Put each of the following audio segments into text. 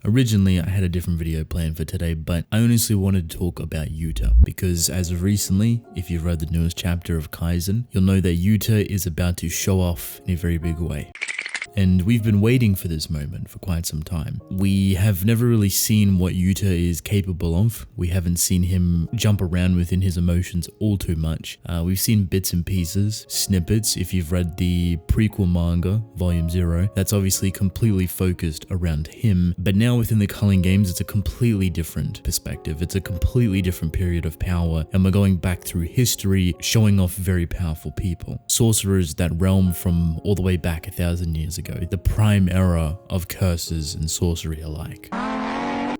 Originally, I had a different video planned for today, but I honestly wanted to talk about Yuta because as of recently, if you've read the newest chapter of Kaizen, you'll know that Yuta is about to show off in a very big way. And we've been waiting for this moment for quite some time. We have never really seen what Yuta is capable of. We haven't seen him jump around within his emotions all too much. We've seen bits and pieces, snippets. If you've read the prequel manga, Volume 0, that's obviously completely focused around him. But now within the Culling games, it's a completely different perspective. It's a completely different period of power. And we're going back through history, showing off very powerful people. Sorcerers that realm from all the way back 1,000 years ago, the prime era of curses and sorcery alike.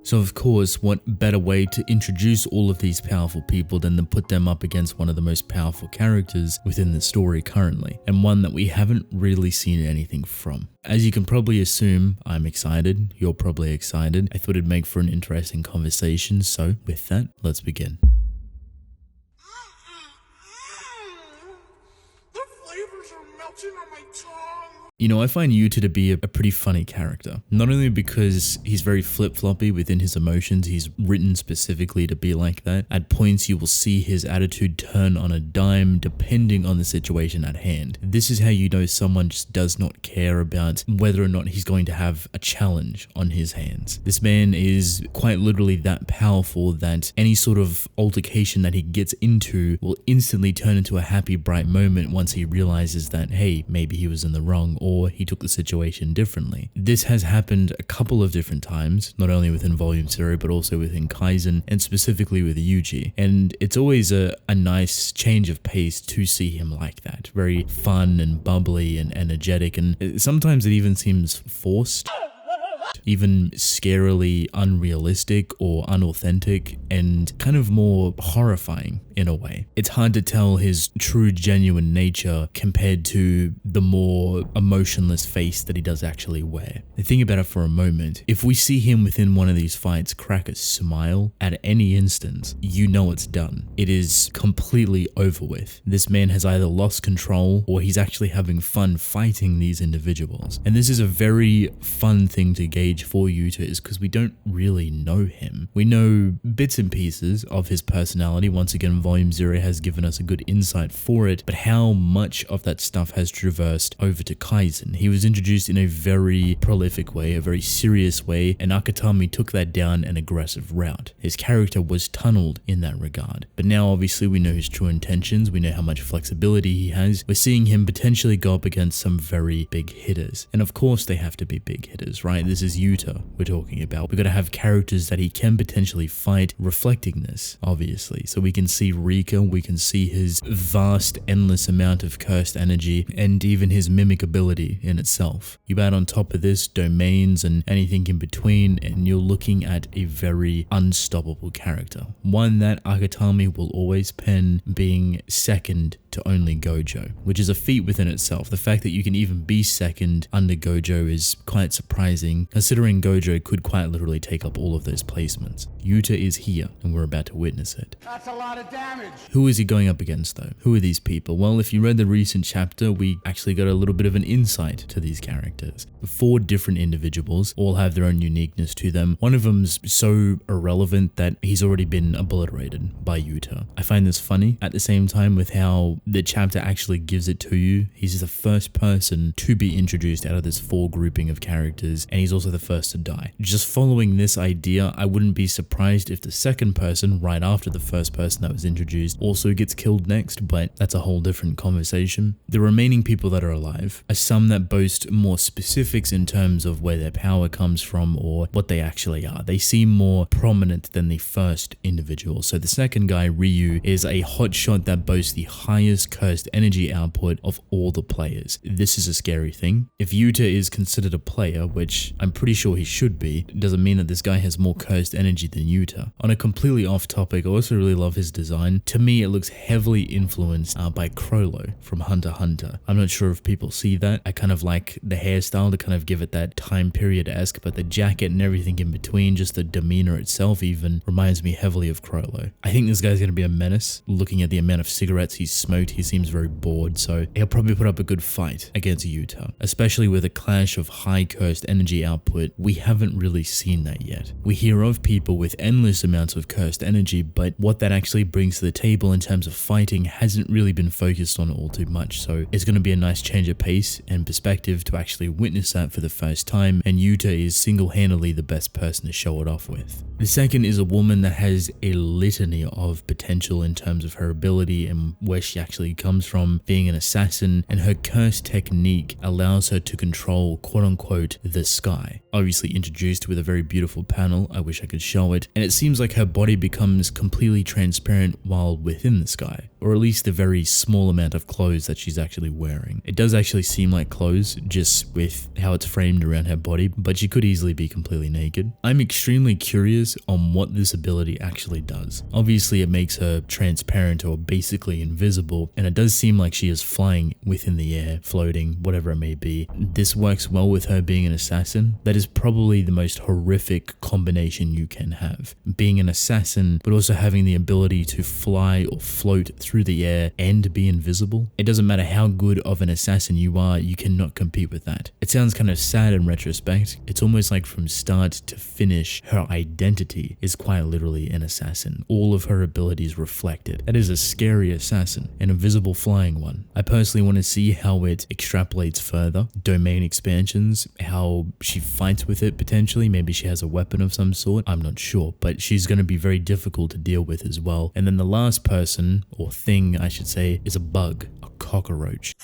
So of course, what better way to introduce all of these powerful people than to put them up against one of the most powerful characters within the story currently, and one that we haven't really seen anything from. As you can probably assume, I'm excited, you're probably excited. I thought it'd make for an interesting conversation, so with that, let's begin. The flavors are melting on my tongue. You know, I find Yuta to be a pretty funny character. Not only because he's very flip-floppy within his emotions, he's written specifically to be like that. At points you will see his attitude turn on a dime depending on the situation at hand. This is how you know someone just does not care about whether or not he's going to have a challenge on his hands. This man is quite literally that powerful that any sort of altercation that he gets into will instantly turn into a happy, bright moment once he realizes that, hey, maybe he was in the wrong, or he took the situation differently. This has happened a couple of different times, not only within Volume 0, but also within Kaizen, and specifically with Yuji. And it's always a nice change of pace to see him like that. Very fun and bubbly and energetic, and sometimes it even seems forced. Even scarily unrealistic or unauthentic, and kind of more horrifying in a way. It's hard to tell his true genuine nature compared to the more emotionless face that he does actually wear. Think about it for a moment. If we see him within one of these fights crack a smile at any instance, you know it's done. It is completely over with. This man has either lost control or he's actually having fun fighting these individuals. And this is a very fun thing to gauge for Yuta, is because we don't really know him. We know bits and pieces of his personality. Once again, Volume 0 has given us a good insight for it, but how much of that stuff has traversed over to Kaizen? He was introduced in a very prolific way, a very serious way, and Akatami took that down an aggressive route. His character was tunneled in that regard. But now obviously we know his true intentions, we know how much flexibility he has. We're seeing him potentially go up against some very big hitters. And of course they have to be big hitters, right? This is Yuta we're talking about. We've got to have characters that he can potentially fight reflecting this, obviously. So we can see Rika, we can see his vast, endless amount of cursed energy, and even his mimic ability in itself. You add on top of this domains and anything in between, and you're looking at a very unstoppable character. One that Akatami will always pen being second to only Gojo, which is a feat within itself. The fact that you can even be second under Gojo is quite surprising, considering Gojo could quite literally take up all of those placements. Yuta is here, and we're about to witness it. That's a lot of damage. Who is he going up against though? Who are these people? Well, if you read the recent chapter, we actually got a little bit of an insight to these characters. 4 different individuals, all have their own uniqueness to them. One of them's so irrelevant that he's already been obliterated by Yuta. I find this funny at the same time with how the chapter actually gives it to you. He's the first person to be introduced out of this 4 grouping of characters, and he's also the first to die. Just following this idea, I wouldn't be surprised if the second person, right after the first person that was introduced, also gets killed next, but that's a whole different conversation. The remaining people that are alive are some that boast more specifics in terms of where their power comes from or what they actually are. They seem more prominent than the first individual. So the second guy, Ryu, is a hotshot that boasts the highest cursed energy output of all the players. This is a scary thing. If Yuta is considered a player, which I'm pretty sure he should be, it doesn't mean that this guy has more cursed energy than Yuta. On a completely off topic, I also really love his design. To me, it looks heavily influenced by Crollo from Hunter x Hunter. I'm not sure if people see that. I kind of like the hairstyle to kind of give it that time period-esque, but the jacket and everything in between, just the demeanor itself even, reminds me heavily of Crollo. I think this guy's going to be a menace. Looking at the amount of cigarettes he's smoked, he seems very bored, so he'll probably put up a good fight against Yuta, especially with a clash of high cursed energy output output, we haven't really seen that yet. We hear of people with endless amounts of cursed energy, but what that actually brings to the table in terms of fighting hasn't really been focused on all too much. So it's going to be a nice change of pace and perspective to actually witness that for the first time, and Yuta is single-handedly the best person to show it off with. The second is a woman that has a litany of potential in terms of her ability and where she actually comes from, being an assassin, and her curse technique allows her to control quote-unquote the sky. Obviously introduced with a very beautiful panel, I wish I could show it, and it seems like her body becomes completely transparent while within the sky, or at least the very small amount of clothes that she's actually wearing. It does actually seem like clothes just with how it's framed around her body, but she could easily be completely naked. I'm extremely curious on what this ability actually does. Obviously it makes her transparent or basically invisible, and it does seem like she is flying within the air, floating, whatever it may be. This works well with her being an assassin. That is probably the most horrific combination you can have. Being an assassin, but also having the ability to fly or float through the air and be invisible. It doesn't matter how good of an assassin you are, you cannot compete with that. It sounds kind of sad in retrospect. It's almost like from start to finish, her identity is quite literally an assassin. All of her abilities reflected. That is a scary assassin, an invisible flying one. I personally want to see how it extrapolates further, domain expansions, how she fights with it potentially. Maybe she has a weapon of some sort, I'm not sure, but she's going to be very difficult to deal with as well. And then the last person, or thing I should say, is a bug, a cockroach.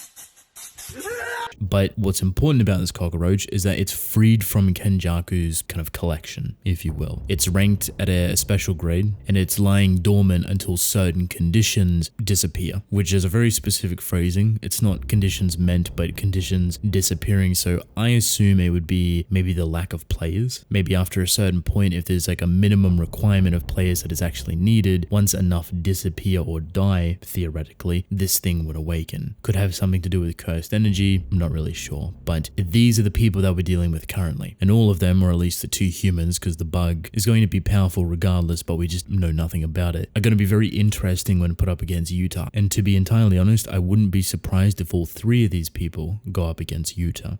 But what's important about this cockroach is that it's freed from Kenjaku's kind of collection, if you will. It's ranked at a special grade, and it's lying dormant until certain conditions disappear, which is a very specific phrasing. It's not conditions meant, but conditions disappearing. So I assume it would be maybe the lack of players. Maybe after a certain point, if there's like a minimum requirement of players that is actually needed, once enough disappear or die, theoretically, this thing would awaken. Could have something to do with cursed energy, I'm not really sure, but these are the people that we're dealing with currently, and all of them, or at least the two humans, because the bug is going to be powerful regardless, but we just know nothing about it, are going to be very interesting when put up against Yuta. And to be entirely honest, I wouldn't be surprised if all three of these people go up against Yuta.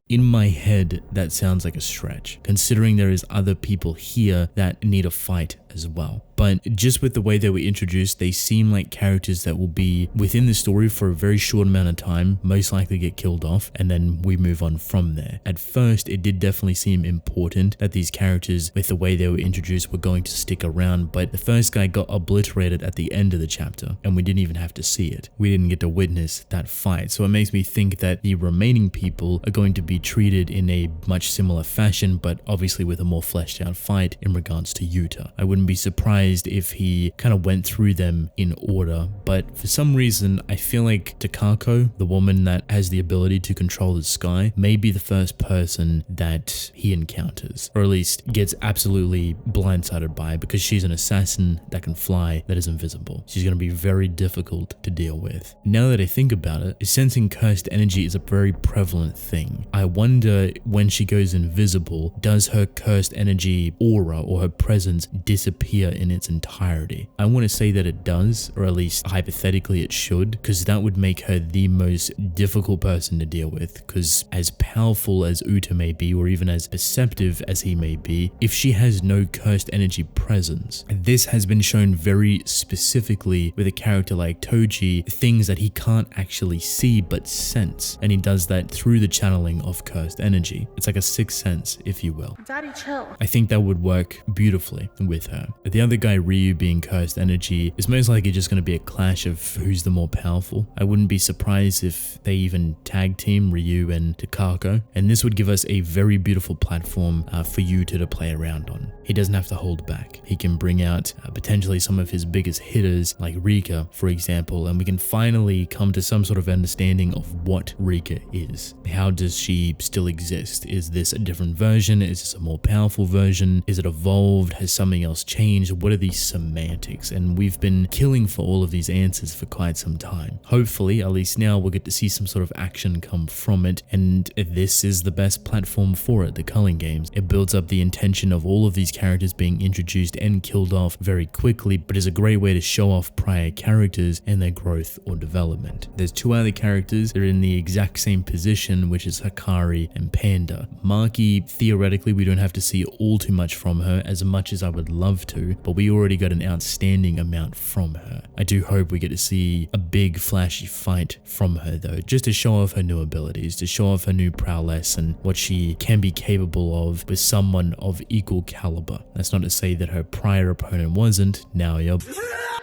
In my head, that sounds like a stretch, considering there is other people here that need a fight as well. But just with the way they were introduced, they seem like characters that will be within the story for a very short amount of time, most likely get killed off, and then we move on from there. At first, it did definitely seem important that these characters, with the way they were introduced, were going to stick around, but the first guy got obliterated at the end of the chapter, and we didn't even have to see it. We didn't get to witness that fight, so it makes me think that the remaining people are going to be treated in a much similar fashion, but obviously with a more fleshed out fight in regards to Yuta. I wouldn't be surprised if he kind of went through them in order, but for some reason I feel like Takako, the woman that has the ability to control the sky, may be the first person that he encounters, or at least gets absolutely blindsided by, because she's an assassin that can fly, that is invisible. She's going to be very difficult to deal with. Now that I think about it, sensing cursed energy is a very prevalent thing. I wonder, when she goes invisible, does her cursed energy aura or her presence disappear in its entirety? I want to say that it does, or at least hypothetically it should, because that would make her the most difficult person to deal with, because as powerful as Uta may be, or even as perceptive as he may be, if she has no cursed energy presence, this has been shown very specifically with a character like Toji, things that he can't actually see but sense, and he does that through the channeling of cursed energy. It's like a sixth sense, if you will. Daddy, chill. I think that would work beautifully with her. The other guy, Ryu, being cursed energy, is most likely just going to be a clash of who's the more powerful. I wouldn't be surprised if they even tag team Ryu and Takako, and this would give us a very beautiful platform for Yuta to play around on. He doesn't have to hold back. He can bring out potentially some of his biggest hitters, like Rika, for example, and we can finally come to some sort of understanding of what Rika is. How does she still exist? Is this a different version? Is this a more powerful version? Is it evolved? Has something else changed? What are these semantics? And we've been killing for all of these answers for quite some time. Hopefully, at least now, we'll get to see some sort of action come from it, and this is the best platform for it, the culling games. It builds up the intention of all of these characters being introduced and killed off very quickly, but is a great way to show off prior characters and their growth or development. There's two other characters that are in the exact same position, which is Hikari and Panda. Maki, theoretically, we don't have to see all too much from her, as much as I would love to, but we already got an outstanding amount from her. I do hope we get to see a big flashy fight from her though, just to show off her new abilities, to show off her new prowess and what she can be capable of with someone of equal caliber. That's not to say that her prior opponent wasn't, now you're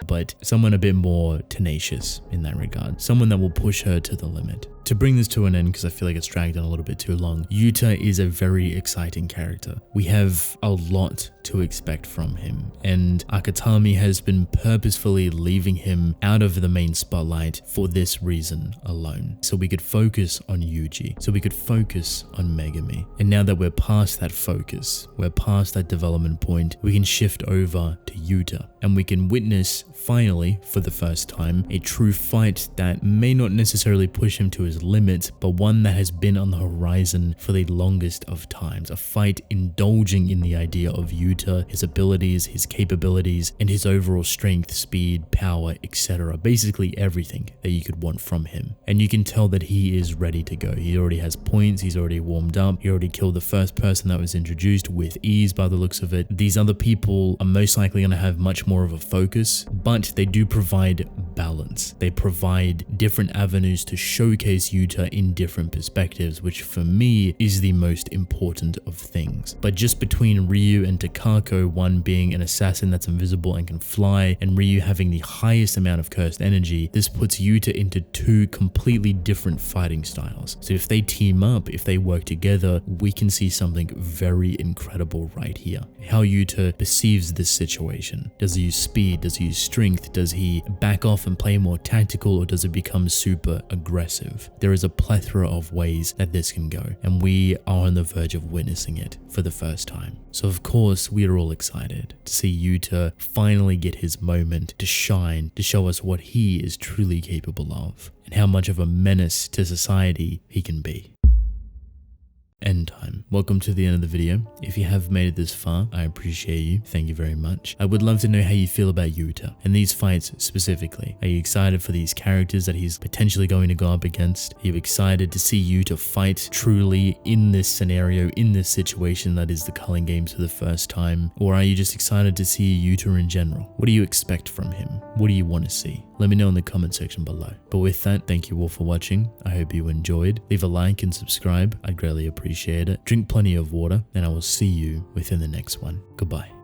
but someone a bit more tenacious in that regard, someone that will push her to the limit. To bring this to an end, because I feel like it's dragged on a little bit too long, Yuta is a very exciting character. We have a lot to expect from him, and Akatami has been purposefully leaving him out of the main spotlight for this reason alone. So we could focus on Yuji, so we could focus on Megami. And now that we're past that focus, we're past that development point, we can shift over to Yuta, and we can witness, finally, for the first time, a true fight that may not necessarily push him to his limit, but one that has been on the horizon for the longest of times. A fight indulging in the idea of Yuta, his abilities, his capabilities, and his overall strength, speed, power, etc. Basically everything that you could want from him. And you can tell that he is ready to go. He already has points, he's already warmed up, he already killed the first person that was introduced with ease by the looks of it. These other people are most likely going to have much more of a focus, but they do provide balance. They provide different avenues to showcase Yuta in different perspectives, which for me is the most important of things. But just between Ryu and Takako, one being an assassin that's invisible and can fly, and Ryu having the highest amount of cursed energy, this puts Yuta into two completely different fighting styles. So if they team up, if they work together, we can see something very incredible right here. How Yuta perceives this situation. Does he use speed? Does he use strength? Does he back off and play more tactical, or does it become super aggressive? There is a plethora of ways that this can go, and we are on the verge of witnessing it for the first time. So of course we are all excited to see Yuta finally get his moment to shine, to show us what he is truly capable of, and how much of a menace to society he can be. Endtime. Welcome to the end of the video. If you have made it this far, I appreciate you. Thank you very much. I would love to know how you feel about Yuta and these fights specifically. Are you excited for these characters that he's potentially going to go up against? Are you excited to see Yuta fight truly in this scenario, in this situation that is the culling games for the first time? Or are you just excited to see Yuta in general? What do you expect from him? What do you want to see? Let me know in the comment section below. But with that, thank you all for watching. I hope you enjoyed. Leave a like and subscribe. I'd greatly appreciate it. Drink plenty of water, and I will see you within the next one. Goodbye.